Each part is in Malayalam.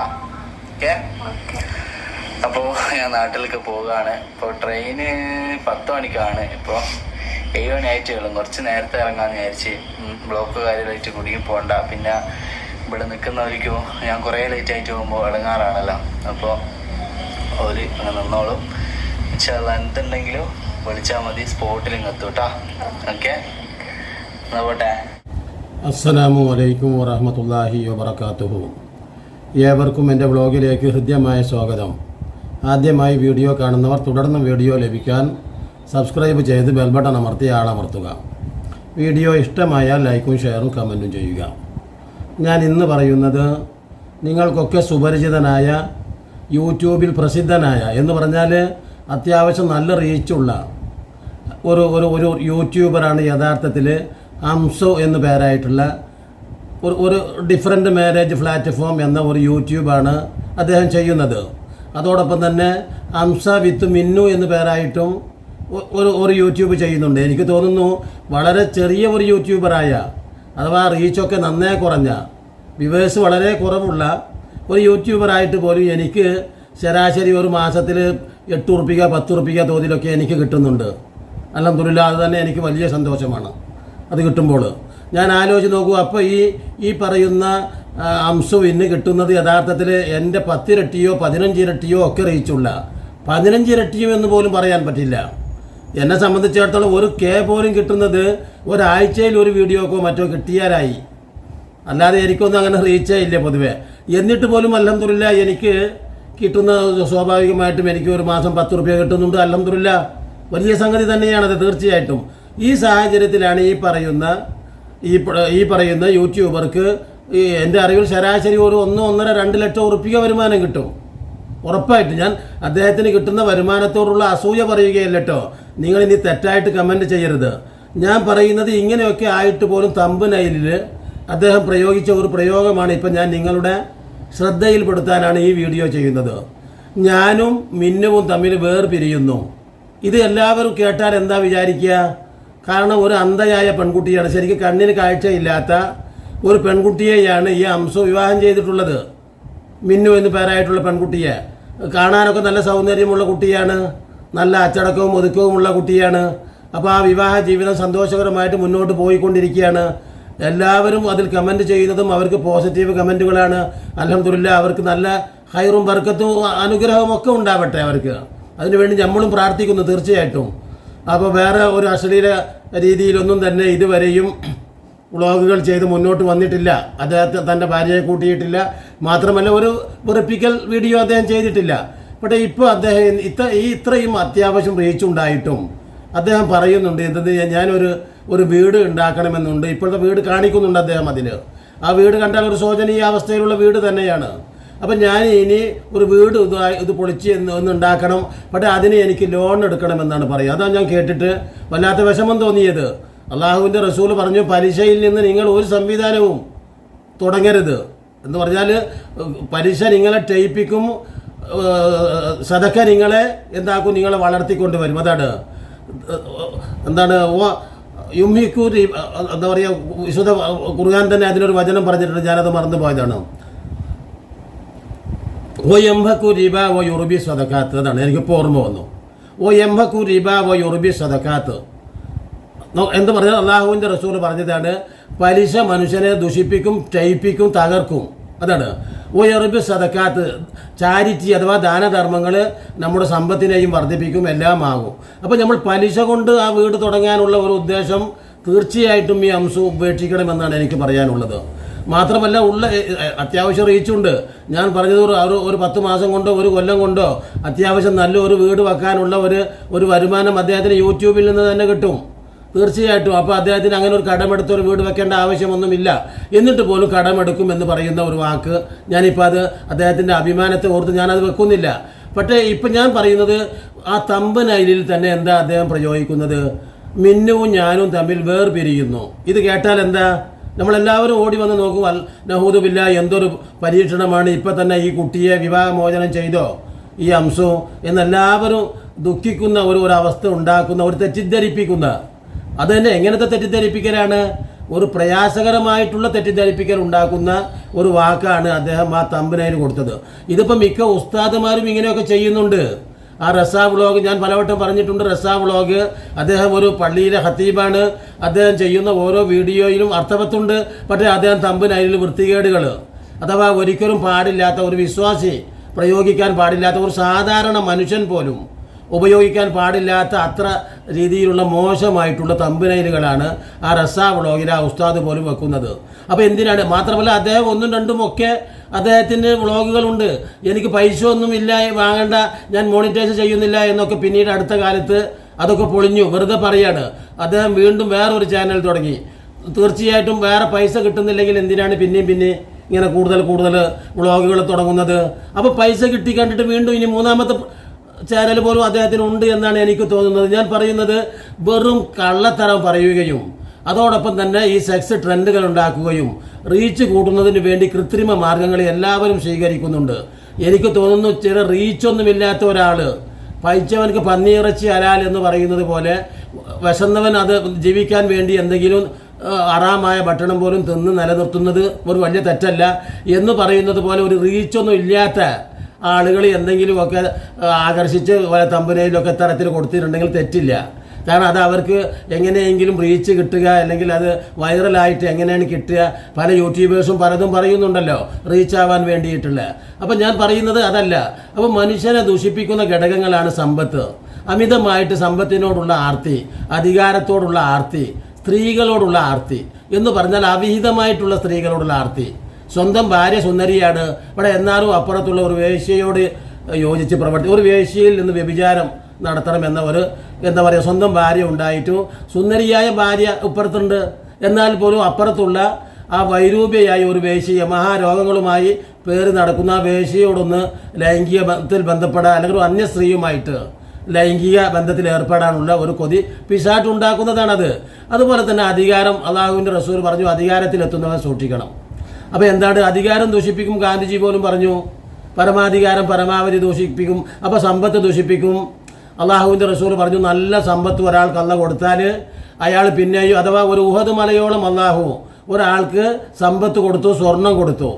ഓക്കെ. അപ്പോൾ ഞാൻ നാട്ടിലേക്ക് പോവുകയാണ്. ഇപ്പോൾ ട്രെയിന് 10 മണിക്കാണ്. ഇപ്പോൾ 7 മണി ആയിട്ടേ ഉള്ളൂ. കുറച്ച് നേരത്തെ ഇറങ്ങാമെന്ന് വിചാരിച്ച്. ബ്ലോക്ക് കാര്യമായിട്ട് കുടുങ്ങി പോകണ്ട. പിന്നെ ഇവിടെ നിൽക്കുന്നവർക്കും ഞാൻ കുറേ ലേറ്റ് ആയിട്ട് പോകുമ്പോൾ ഇടങ്ങാറാണല്ലോ. അപ്പോൾ ഒരു അങ്ങനെ നിന്നോളും. എന്തുണ്ടെങ്കിലും വിളിച്ചാൽ മതി. സ്പോട്ടിൽ എത്തും കേട്ടോ. ഓക്കെ, എന്നാ പോട്ടെ. അസ്സലാമു അലൈക്കും വറഹ്മത്തുള്ളാഹി വബറകാതുഹു. ഏവർക്കും എൻ്റെ വ്ളോഗിലേക്ക് ഹൃദ്യമായ സ്വാഗതം. ആദ്യമായി വീഡിയോ കാണുന്നവർ തുടർന്ന് വീഡിയോ ലഭിക്കാൻ സബ്സ്ക്രൈബ് ചെയ്ത് ബെൽബട്ടൺ അമർത്തി ആളമർത്തുക. വീഡിയോ ഇഷ്ടമായാൽ ലൈക്കും ഷെയറും കമൻറ്റും ചെയ്യുക. ഞാൻ ഇന്ന് പറയുന്നത് നിങ്ങൾക്കൊക്കെ സുപരിചിതനായ യൂട്യൂബിൽ പ്രസിദ്ധനായ എന്ന് പറഞ്ഞാൽ അത്യാവശ്യം നല്ല റീച്ചുള്ള ഒരു യൂട്യൂബറാണ് യഥാർത്ഥത്തിൽ അംസോ എന്ന് പേരായിട്ടുള്ള ഒരു ഡിഫറെൻ്റ് മാരേജ് പ്ലാറ്റ്ഫോം എന്ന ഒരു യൂട്യൂബാണ് അദ്ദേഹം ചെയ്യുന്നത്. അതോടൊപ്പം തന്നെ അംസ വിത്ത് മിന്നു എന്ന് പേരായിട്ടും ഒരു യൂട്യൂബ് ചെയ്യുന്നുണ്ട്. എനിക്ക് തോന്നുന്നു വളരെ ചെറിയ ഒരു യൂട്യൂബറായ, അഥവാ റീച്ചൊക്കെ നന്നേ കുറഞ്ഞ, വ്യൂവേഴ്സ് വളരെ കുറവുള്ള ഒരു യൂട്യൂബറായിട്ട് പോലും എനിക്ക് ശരാശരി ഒരു മാസത്തിൽ 8 ഉറുപ്പിക 10 ഉറുപ്പിക തോതിലൊക്കെ എനിക്ക് കിട്ടുന്നുണ്ട്. അൽഹംദുലില്ലാ, അത് തന്നെ എനിക്ക് വലിയ സന്തോഷമാണ് അത് കിട്ടുമ്പോൾ. ഞാൻ ആലോചിച്ച് നോക്കൂ, അപ്പോൾ ഈ പറയുന്ന അംസുവിന് കിട്ടുന്നത് യഥാർത്ഥത്തിൽ എൻ്റെ 10 ഇരട്ടിയോ 15 ഇരട്ടിയോ ഒക്കെ റീച്ചുള്ള, 15 ഇരട്ടിയോ എന്ന് പോലും പറയാൻ പറ്റില്ല. എന്നെ സംബന്ധിച്ചിടത്തോളം ഒരു പോലും കിട്ടുന്നത് ഒരാഴ്ചയിൽ ഒരു വീഡിയോക്കോ മറ്റോ കിട്ടിയാലായി. അല്ലാതെ എനിക്കൊന്നും അങ്ങനെ റീച്ചേ ഇല്ല പൊതുവെ. എന്നിട്ട് പോലും അൽഹംദുലില്ലാ എനിക്ക് കിട്ടുന്ന സ്വാഭാവികമായിട്ടും എനിക്ക് ഒരു മാസം 10 ഉറുപ്പിക കിട്ടുന്നുണ്ട്. അൽഹംദുലില്ലാ, വലിയ സംഗതി തന്നെയാണത് തീർച്ചയായിട്ടും. ഈ സാഹചര്യത്തിലാണ് ഈ പറയുന്ന യൂട്യൂബർക്ക് എൻ്റെ അറിവിൽ ശരാശരി ഒരു 1-1.5-2 ലക്ഷം ഉറുപ്പിക വരുമാനം കിട്ടും ഉറപ്പായിട്ട്. ഞാൻ അദ്ദേഹത്തിന് കിട്ടുന്ന വരുമാനത്തോടുള്ള അസൂയ പറയുകയല്ല കേട്ടോ. നിങ്ങളിനി തെറ്റായിട്ട് കമൻറ്റ് ചെയ്യരുത്. ഞാൻ പറയുന്നത് ഇങ്ങനെയൊക്കെ ആയിട്ട് പോലും തമ്പനൈലിൽ അദ്ദേഹം പ്രയോഗിച്ച ഒരു പ്രയോഗമാണ് ഇപ്പം ഞാൻ നിങ്ങളുടെ ശ്രദ്ധയിൽപ്പെടുത്താനാണ് ഈ വീഡിയോ ചെയ്യുന്നത്. ഞാനും മിന്നുവും തമ്മിൽ വേർപിരിയുന്നു. ഇത് എല്ലാവരും കേട്ടാൽ എന്താ വിചാരിക്കുക? കാരണം ഒരു അന്ധയായ പെൺകുട്ടിയാണ്, ശരിക്കും കണ്ണിന് കാഴ്ചയില്ലാത്ത ഒരു പെൺകുട്ടിയെയാണ് ഈ അംസു വിവാഹം ചെയ്തിട്ടുള്ളത്. മിന്നു എന്ന് പേരായിട്ടുള്ള പെൺകുട്ടിയെ. കാണാനൊക്കെ നല്ല സൗന്ദര്യമുള്ള കുട്ടിയാണ്, നല്ല അച്ചടക്കവും ഒതുക്കവുമുള്ള കുട്ടിയാണ്. അപ്പോൾ ആ വിവാഹ ജീവിതം സന്തോഷകരമായിട്ട് മുന്നോട്ട് പോയിക്കൊണ്ടിരിക്കുകയാണ്. എല്ലാവരും അതിൽ കമൻറ്റ് ചെയ്യുന്നതും അവർക്ക് പോസിറ്റീവ് കമൻറ്റുകളാണ്. അൽഹംദുലില്ലാ, അവർക്ക് നല്ല ഹൈറും ബർക്കത്തും അനുഗ്രഹവും ഒക്കെ ഉണ്ടാവട്ടെ അവർക്ക്. അതിനുവേണ്ടി നമ്മളും പ്രാർത്ഥിക്കുന്നു തീർച്ചയായിട്ടും. അപ്പോൾ വേറെ ഒരു അശ്ലീല രീതിയിലൊന്നും തന്നെ ഇതുവരെയും വ്ളോഗുകൾ ചെയ്ത് മുന്നോട്ട് വന്നിട്ടില്ല. അദ്ദേഹത്തെ തൻ്റെ ഭാര്യയെ കൂട്ടിയിട്ടില്ല. മാത്രമല്ല ഒരു വെറുപ്പിക്കൽ വീഡിയോ അദ്ദേഹം ചെയ്തിട്ടില്ല. പക്ഷേ ഇപ്പോൾ അദ്ദേഹം ഇത്രയും അത്യാവശ്യം റീച്ചുണ്ടായിട്ടും അദ്ദേഹം പറയുന്നുണ്ട് എന്തെന്ന്, ഞാനൊരു വീട് ഉണ്ടാക്കണമെന്നുണ്ട്. ഇപ്പോഴത്തെ വീട് കാണിക്കുന്നുണ്ട് അദ്ദേഹം അതിൽ. ആ വീട് കണ്ടാൽ ഒരു ശോചനീയ അവസ്ഥയിലുള്ള വീട് തന്നെയാണ്. അപ്പം ഞാൻ ഇനി ഒരു വീട് ഇത് പൊളിച്ച് ഒന്ന് ഉണ്ടാക്കണം, പക്ഷേ അതിന് എനിക്ക് ലോൺ എടുക്കണമെന്നാണ് പറയുക. അതാണ് ഞാൻ കേട്ടിട്ട് വല്ലാത്ത വിഷമം തോന്നിയത്. അള്ളാഹുവിൻ്റെ റസൂൽ പറഞ്ഞു, പലിശയിൽ നിന്ന് നിങ്ങൾ ഒരു സംവിധാനവും തുടങ്ങരുത് എന്ന് പറഞ്ഞാൽ പലിശ നിങ്ങളെ ടൈപ്പിക്കും, സദക്ക നിങ്ങളെ എന്താക്കും, നിങ്ങളെ വളർത്തിക്കൊണ്ടുവരും. അതാണ് എന്താണ് യുംഹിക്കു, എന്താ പറയുക, വിശുദ്ധ ഖുർആൻ തന്നെ അതിനൊരു വചനം പറഞ്ഞിട്ടുണ്ട്, ഞാനത് മറന്നു പോയതാണ്. ഓ എംഹക്കു റിബ ഓ യുറുബി സദക്കാത്ത്. അതാണ് എനിക്കിപ്പോൾ ഓർമ്മ വന്നു. ഓ എംഹക്കു റിബ ഓ യുറുബി സദക്കാത്ത് എന്ന് പറഞ്ഞാൽ അള്ളാഹുവിൻ്റെ റസൂൽ പറഞ്ഞതാണ്, പലിശ മനുഷ്യനെ ദുഷിപ്പിക്കും, ടൈപ്പിക്കും, തകർക്കും. അതാണ് ഓ യുറുബി സദക്കാത്ത്. ചാരിറ്റി അഥവാ ദാനധർമ്മങ്ങൾ നമ്മുടെ സമ്പത്തിനെയും വർദ്ധിപ്പിക്കും, എല്ലാം ആകും. അപ്പോൾ നമ്മൾ പലിശ കൊണ്ട് ആ വീട് തുടങ്ങാനുള്ള ഒരു ഉദ്ദേശം തീർച്ചയായിട്ടും ഈ അംസു ഉപേക്ഷിക്കണമെന്നാണ് എനിക്ക് പറയാനുള്ളത്. മാത്രമല്ല അത്യാവശ്യം റീച്ചുണ്ട്. ഞാൻ പറഞ്ഞത് ഒരു 10 മാസം കൊണ്ടോ ഒരു കൊല്ലം കൊണ്ടോ അത്യാവശ്യം നല്ലൊരു വീട് വെക്കാനുള്ള ഒരു വരുമാനം അദ്ദേഹത്തിന് യൂട്യൂബിൽ നിന്ന് തന്നെ കിട്ടും തീർച്ചയായിട്ടും. അപ്പോൾ അദ്ദേഹത്തിന് അങ്ങനെ ഒരു കടമെടുത്തൊരു വീട് വെക്കേണ്ട ആവശ്യമൊന്നുമില്ല. എന്നിട്ട് പോലും കടമെടുക്കും എന്ന് പറയുന്ന ഒരു വാക്ക്, ഞാനിപ്പോൾ അത് അദ്ദേഹത്തിൻ്റെ അഭിമാനത്തെ ഓർത്ത് ഞാനത് വെക്കുന്നില്ല. പക്ഷേ ഇപ്പം ഞാൻ പറയുന്നത് ആ തമ്പനൈലിൽ തന്നെ എന്താ അദ്ദേഹം പ്രയോഗിക്കുന്നത്, മിന്നുവും ഞാനും തമ്മിൽ വേർപിരിയുന്നു. ഇത് കേട്ടാൽ എന്താ, നമ്മളെല്ലാവരും ഓടി വന്ന് നോക്കും, നഹൂദു ബില്ലാ, എന്തൊരു പരീക്ഷണമാണ്, ഇപ്പം തന്നെ ഈ കുട്ടിയെ വിവാഹമോചനം ചെയ്തോ ഈ അംസു എന്നെല്ലാവരും ദുഃഖിക്കുന്ന ഒരു അവസ്ഥ ഉണ്ടാക്കുന്ന, ഒരു തെറ്റിദ്ധരിപ്പിക്കുന്ന, അത് തന്നെ എങ്ങനത്തെ തെറ്റിദ്ധരിപ്പിക്കലാണ്? ഒരു പ്രയാസകരമായിട്ടുള്ള തെറ്റിദ്ധരിപ്പിക്കൽ ഉണ്ടാക്കുന്ന ഒരു വാക്കാണ് അദ്ദേഹം ആ തമ്പനയിൽ കൊടുത്തത്. ഇതിപ്പോൾ മിക്ക ഉസ്താദുമാരും ഇങ്ങനെയൊക്കെ ചെയ്യുന്നുണ്ട്. ആ റസാ വ്ളോഗ് ഞാൻ പലവട്ടം പറഞ്ഞിട്ടുണ്ട്. റസാ വ്ളോഗ് അദ്ദേഹം ഒരു പള്ളിയിലെ ഖത്തീബാണ്. അദ്ദേഹം ചെയ്യുന്ന ഓരോ വീഡിയോയിലും അർത്ഥവത്തുണ്ട്. പക്ഷേ അദ്ദേഹം തമ്പനയിൽ വൃത്തികേടുകൾ അഥവാ ഒരിക്കലും പാടില്ലാത്ത, ഒരു വിശ്വാസി പ്രയോഗിക്കാൻ പാടില്ലാത്ത, ഒരു സാധാരണ മനുഷ്യൻ പോലും ഉപയോഗിക്കാൻ പാടില്ലാത്ത അത്ര രീതിയിലുള്ള മോശമായിട്ടുള്ള തമ്പനയിലുകളാണ് ആ റസാ വ്ളോഗിൽ ആ ഉസ്താദ് പോലും വെക്കുന്നത്. അപ്പോൾ എന്തിനാണ്? മാത്രമല്ല അദ്ദേഹം ഒന്നും രണ്ടും ഒക്കെ അദ്ദേഹത്തിൻ്റെ വ്ളോഗുകളുണ്ട്. എനിക്ക് പൈസ ഒന്നും ഇല്ല, വാങ്ങേണ്ട, ഞാൻ മോണിറ്റൈസ് ചെയ്യുന്നില്ല എന്നൊക്കെ പിന്നീട് അടുത്ത കാലത്ത് അതൊക്കെ പൊളിഞ്ഞു. വെറുതെ പറയാണ്. അദ്ദേഹം വീണ്ടും വേറൊരു ചാനൽ തുടങ്ങി. തീർച്ചയായിട്ടും വേറെ പൈസ കിട്ടുന്നില്ലെങ്കിൽ എന്തിനാണ് പിന്നെയും ഇങ്ങനെ കൂടുതൽ വ്ളോഗുകൾ തുടങ്ങുന്നത്? അപ്പോൾ പൈസ കിട്ടി കണ്ടിട്ട് വീണ്ടും ഇനി മൂന്നാമത്തെ ചാനൽ പോലും അദ്ദേഹത്തിനുണ്ട് എന്നാണ് എനിക്ക് തോന്നുന്നത്. ഞാൻ പറയുന്നത് വെറും കള്ളത്തരം പറയുകയും അതോടൊപ്പം തന്നെ ഈ സെക്സ് ട്രെൻഡുകൾ ഉണ്ടാക്കുകയും റീച്ച് കൂട്ടുന്നതിന് വേണ്ടി കൃത്രിമ മാർഗങ്ങൾ എല്ലാവരും സ്വീകരിക്കുന്നുണ്ട്. എനിക്ക് തോന്നുന്നു ചില റീച്ചൊന്നുമില്ലാത്ത ഒരാൾ പൈച്ചവനക്ക് പന്നിയിറച്ചി ഹലാൽ എന്ന് പറയുന്നത് പോലെ വിശന്നവൻ അത് ജീവിക്കാൻ വേണ്ടി എന്തെങ്കിലും അറാമായ ഭക്ഷണം പോലും തിന്ന് നിലനിർത്തുന്നത് ഒരു വലിയ തെറ്റല്ല എന്ന് പറയുന്നത് പോലെ ഒരു റീച്ചൊന്നും ഇല്ലാത്ത ആളുകൾ എന്തെങ്കിലുമൊക്കെ ആകർഷിച്ച് തമ്പനയിലൊക്കെ തരത്തിൽ കൊടുത്തിട്ടുണ്ടെങ്കിൽ തെറ്റില്ല. കാരണം അത് അവർക്ക് എങ്ങനെയെങ്കിലും റീച്ച് കിട്ടുക, അല്ലെങ്കിൽ അത് വൈറലായിട്ട് എങ്ങനെയാണ് കിട്ടുക. പല യൂട്യൂബേഴ്സും പലതും പറയുന്നുണ്ടല്ലോ റീച്ച് ആവാൻ വേണ്ടിയിട്ടുള്ള. അപ്പം ഞാൻ പറയുന്നത് അതല്ല. അപ്പം മനുഷ്യനെ ദൂഷിപ്പിക്കുന്ന ഘടകങ്ങളാണ് സമ്പത്ത്. അമിതമായിട്ട് സമ്പത്തിനോടുള്ള ആർത്തി, അധികാരത്തോടുള്ള ആർത്തി, സ്ത്രീകളോടുള്ള ആർത്തി എന്ന് പറഞ്ഞാൽ അവിഹിതമായിട്ടുള്ള സ്ത്രീകളോടുള്ള ആർത്തി. സ്വന്തം ഭാര്യ സുന്ദരിയാണ്, ഇവിടെ എന്നാലും അപ്പുറത്തുള്ള ഒരു വേശ്യയോട് യോജിച്ച് ഒരു വേശ്യയിൽ നിന്ന് വ്യഭിചാരം നടത്തണമെന്ന എന്താ പറയുക, സ്വന്തം ഭാര്യ ഉണ്ടായിട്ടു സുന്ദരിയായ ഭാര്യ ഇപ്പുറത്തുണ്ട്, എന്നാൽ പോലും അപ്പുറത്തുള്ള ആ വൈരൂപ്യയായ ഒരു വേശ്യയെ, മഹാരോഗങ്ങളുമായി പേര് നടക്കുന്ന ആ വേശ്യയോടൊന്ന് ലൈംഗിക ബന്ധത്തിൽ ബന്ധപ്പെടാൻ, അല്ലെങ്കിൽ ഒരു അന്യ സ്ത്രീയുമായിട്ട് ലൈംഗിക ബന്ധത്തിൽ ഏർപ്പെടാനുള്ള ഒരു കൊതി പിശാചുണ്ടാക്കുന്നതാണത്. അതുപോലെ തന്നെ അധികാരം, അള്ളാഹുവിൻ്റെ റസൂൽ പറഞ്ഞു അധികാരത്തിലെത്തുന്നവൻ സൂക്ഷിക്കണം. അപ്പോൾ എന്താണ്? അധികാരം ദൂഷിപ്പിക്കും. ഗാന്ധിജി പോലും പറഞ്ഞു പരമാധികാരം പരമാവധി ദൂഷിപ്പിക്കും. അപ്പോൾ സമ്പത്ത് ദൂഷിപ്പിക്കും. അള്ളാഹുവിൻ്റെ റസൂൽ പറഞ്ഞു നല്ല സമ്പത്ത് ഒരാൾക്ക് അള്ളാഹ് കൊടുത്താൽ അയാൾ പിന്നെയും, അഥവാ ഒരു ഉഹദ് മലയോളം അള്ളാഹു ഒരാൾക്ക് സമ്പത്ത് കൊടുത്തു, സ്വർണം കൊടുത്തു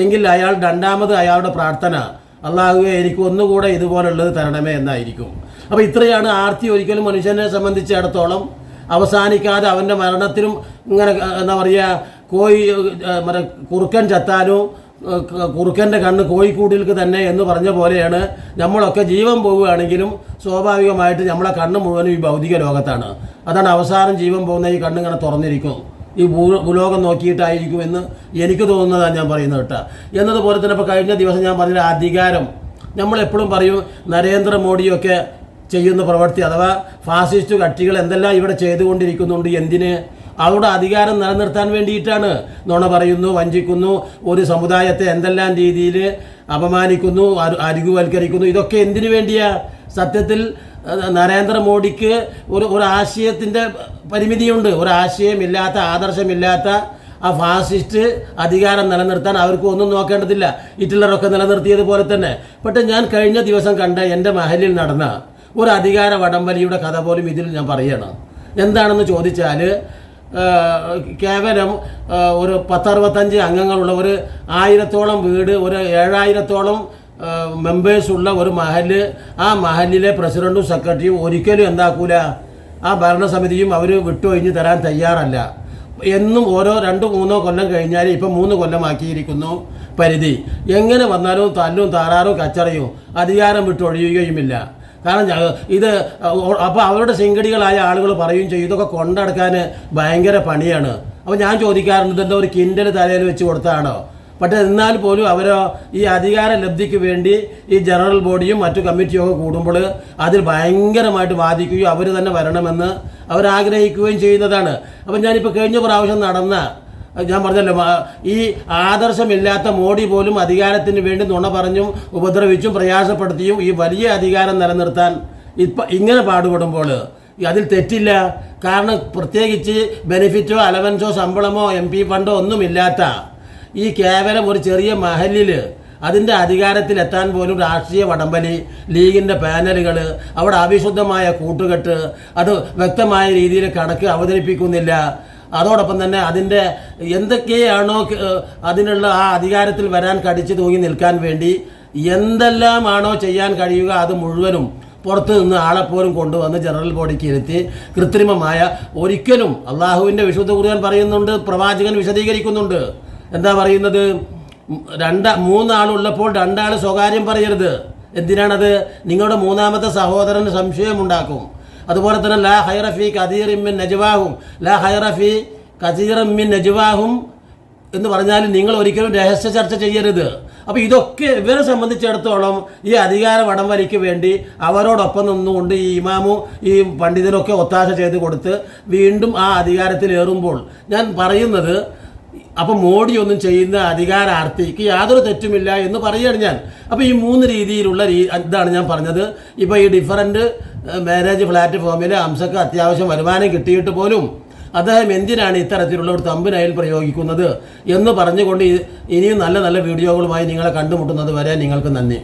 എങ്കിൽ അയാൾ രണ്ടാമത് അയാളുടെ പ്രാർത്ഥന അള്ളാഹുവെ എനിക്ക് ഒന്നുകൂടെ ഇതുപോലുള്ളത് തരണമേ എന്നായിരിക്കും. അപ്പോൾ ഇത്രയാണ് ആർത്തി. ഒരിക്കലും മനുഷ്യനെ സംബന്ധിച്ചിടത്തോളം അവസാനിക്കാതെ അവൻ്റെ മരണത്തിലും ഇങ്ങനെ എന്താ പറയുക, കുറുക്കൻ ചത്താലും കുറുക്കൻ്റെ കണ്ണ് കോഴിക്കൂടിലേക്ക് തന്നെ എന്ന് പറഞ്ഞ പോലെയാണ് നമ്മളൊക്കെ ജീവൻ പോവുകയാണെങ്കിലും സ്വാഭാവികമായിട്ട് നമ്മളെ കണ്ണ് മുഴുവനും ഈ ഭൗതിക ലോകത്താണ്. അതാണ് അവസാനം ജീവൻ പോകുന്ന ഈ കണ്ണിങ്ങനെ തുറന്നിരിക്കും, ഈ ഭൂലോകം നോക്കിയിട്ടായിരിക്കും എന്ന് എനിക്ക് തോന്നുന്നതാണ് ഞാൻ പറയുന്നത് കേട്ടോ. എന്നതുപോലെ തന്നെ ഇപ്പോൾ കഴിഞ്ഞ ദിവസം ഞാൻ പറഞ്ഞ അധികാരം, നമ്മളെപ്പോഴും പറയും നരേന്ദ്രമോദിയൊക്കെ ചെയ്യുന്ന പ്രവൃത്തി അഥവാ ഫാസിസ്റ്റ് കക്ഷികൾ എന്തെല്ലാം ഇവിടെ ചെയ്തുകൊണ്ടിരിക്കുന്നുണ്ട്. എന്തിന്? അവരുടെ അധികാരം നിലനിർത്താൻ വേണ്ടിയിട്ടാണ്. നുണ പറയുന്നു, വഞ്ചിക്കുന്നു, ഒരു സമുദായത്തെ എന്തെല്ലാം രീതിയിൽ അപമാനിക്കുന്നു, അരികുവൽക്കരിക്കുന്നു. ഇതൊക്കെ എന്തിനു വേണ്ടിയാ? സത്യത്തിൽ നരേന്ദ്രമോദിക്ക് ഒരു ആശയത്തിൻ്റെ പരിമിതിയുണ്ട്. ഒരാശയമില്ലാത്ത, ആദർശമില്ലാത്ത ആ ഫാസിസ്റ്റ് അധികാരം നിലനിർത്താൻ അവർക്ക് ഒന്നും നോക്കേണ്ടതില്ല. ഹിറ്റ്ലറൊക്കെ നിലനിർത്തിയതുപോലെ തന്നെ. പക്ഷേ ഞാൻ കഴിഞ്ഞ ദിവസം കണ്ട എൻ്റെ മഹലിൽ നടന്ന ഒരു അധികാര വടംവലിയുടെ കഥ പോലും ഇതിൽ ഞാൻ പറയണം. എന്താണെന്ന് ചോദിച്ചാൽ, കേവലം ഒരു 10-65 അംഗങ്ങളുള്ള ഒരു 1000-ഓളം വീട്, ഒരു 7000-ഓളം മെമ്പേഴ്സുള്ള ഒരു മഹല്, ആ മഹലിലെ പ്രസിഡന്റും സെക്രട്ടറിയും ഒരിക്കലും എന്താക്കൂല, ആ ഭരണസമിതിയും അവർ വിട്ടൊഴിഞ്ഞ് തരാൻ തയ്യാറല്ല. എന്നും ഓരോ 2-3 കൊല്ലം കഴിഞ്ഞാൽ ഇപ്പം 3 കൊല്ലമാക്കിയിരിക്കുന്നു പരിധി. എങ്ങനെ വന്നാലും തല്ലും താറാറും കച്ചറയും അധികാരം വിട്ടൊഴിയുകയുമില്ല. കാരണം ഇത് അപ്പോൾ അവരുടെ ശിങ്കടികളായ ആളുകൾ പറയുകയും ചെയ്യും ഇതൊക്കെ കൊണ്ടടക്കാൻ ഭയങ്കര പണിയാണ്. അപ്പോൾ ഞാൻ ചോദിക്കാറുണ്ട്, ഇതെന്താ ഒരു കിൻഡൽ തലയിൽ വെച്ച് കൊടുത്താണോ? പക്ഷേ എന്നാൽ പോലും അവരോ ഈ അധികാര ലബ്ധിക്ക് വേണ്ടി ഈ ജനറൽ ബോഡിയും മറ്റു കമ്മിറ്റിയൊക്കെ കൂടുമ്പോൾ അതിൽ ഭയങ്കരമായിട്ട് വാദിക്കുകയും അവർ തന്നെ വരണമെന്ന് അവരാഗ്രഹിക്കുകയും ചെയ്യുന്നതാണ്. അപ്പം ഞാനിപ്പോൾ കഴിഞ്ഞ പ്രാവശ്യം നടന്ന, ഞാൻ പറഞ്ഞല്ലോ, ഈ ആദർശമില്ലാത്ത മോഡി പോലും അധികാരത്തിന് വേണ്ടി നുണ പറഞ്ഞും ഉപദ്രവിച്ചും പ്രയാസപ്പെടുത്തിയും ഈ വലിയ അധികാരം നിലനിർത്താൻ ഇങ്ങനെ പാടുപെടുമ്പോൾ അതിൽ തെറ്റില്ല. കാരണം പ്രത്യേകിച്ച് ബെനിഫിറ്റോ അലവൻസോ ശമ്പളമോ MP ഫണ്ടോ ഒന്നുമില്ലാത്ത ഈ കേവലം ഒരു ചെറിയ മഹലിൽ അതിൻ്റെ അധികാരത്തിലെത്താൻ പോലും രാഷ്ട്രീയ വടംവലി, ലീഗിൻ്റെ പാനലുകൾ, അവിടെ അവിശുദ്ധമായ കൂട്ടുകെട്ട്, അത് വ്യക്തമായ രീതിയിൽ കണക്ക് അവതരിപ്പിക്കുന്നില്ല. അതോടൊപ്പം തന്നെ അതിൻ്റെ എന്തൊക്കെയാണോ അതിനുള്ള ആ അധികാരത്തിൽ വരാൻ കടിച്ചു തൂങ്ങി നിൽക്കാൻ വേണ്ടി എന്തെല്ലാമാണോ ചെയ്യാൻ കഴിയുക അത് മുഴുവനും പുറത്തു നിന്ന് ആളെപ്പോലും കൊണ്ടുവന്ന് ജനറൽ ബോഡിക്ക് ഇരുത്തി കൃത്രിമമായ ഒരിക്കലും അള്ളാഹുവിൻ്റെ വിശുദ്ധ ഖുർആൻ പറയുന്നുണ്ട്, പ്രവാചകൻ വിശദീകരിക്കുന്നുണ്ട്. എന്താ പറയുന്നത്? മൂന്നാളുള്ളപ്പോൾ രണ്ടാൾ സ്വകാര്യം പറയരുത്. എന്തിനാണത്? നിങ്ങളുടെ മൂന്നാമത്തെ സഹോദരന് സംശയമുണ്ടാക്കും. അതുപോലെ തന്നെ ലാ ഹൈറഫി കതീറിമ്മിൻ നജ്വാഹും, ലാ ഹൈറഫി കതീറമ്മിൻ നജ്വാഹും എന്ന് പറഞ്ഞാൽ നിങ്ങൾ ഒരിക്കലും രഹസ്യ ചർച്ച ചെയ്യരുത്. അപ്പോൾ ഇതൊക്കെ ഇവരെ സംബന്ധിച്ചിടത്തോളം ഈ അധികാര വടംവലിക്ക് വേണ്ടി അവരോടൊപ്പം നിന്നുകൊണ്ട് ഈ ഇമാമും ഈ പണ്ഡിതനൊക്കെ ഒത്താശ ചെയ്ത് കൊടുത്ത് വീണ്ടും ആ അധികാരത്തിലേറുമ്പോൾ ഞാൻ പറയുന്നത്, അപ്പം മോഡിയൊന്നും ചെയ്യുന്ന അധികാരാർത്ഥിക്ക് യാതൊരു തെറ്റുമില്ല എന്ന് പറയുകയാണ് ഞാൻ. അപ്പോൾ ഈ മൂന്ന് രീതിയിലുള്ള ഇതാണ് ഞാൻ പറഞ്ഞത്. ഇപ്പോൾ ഈ ഡിഫറൻറ്റ് മാരേജ് പ്ലാറ്റ്ഫോമിൽ അംസക്ക് അത്യാവശ്യം വരുമാനം കിട്ടിയിട്ട് പോലും അദ്ദേഹം എന്തിനാണ് ഇത്തരത്തിലുള്ള ഒരു തമ്പനയിൽ പ്രയോഗിക്കുന്നത് എന്ന് പറഞ്ഞുകൊണ്ട് ഇനിയും നല്ല നല്ല വീഡിയോകളുമായി നിങ്ങളെ കണ്ടുമുട്ടുന്നത് വരെ നിങ്ങൾക്ക് നന്ദി.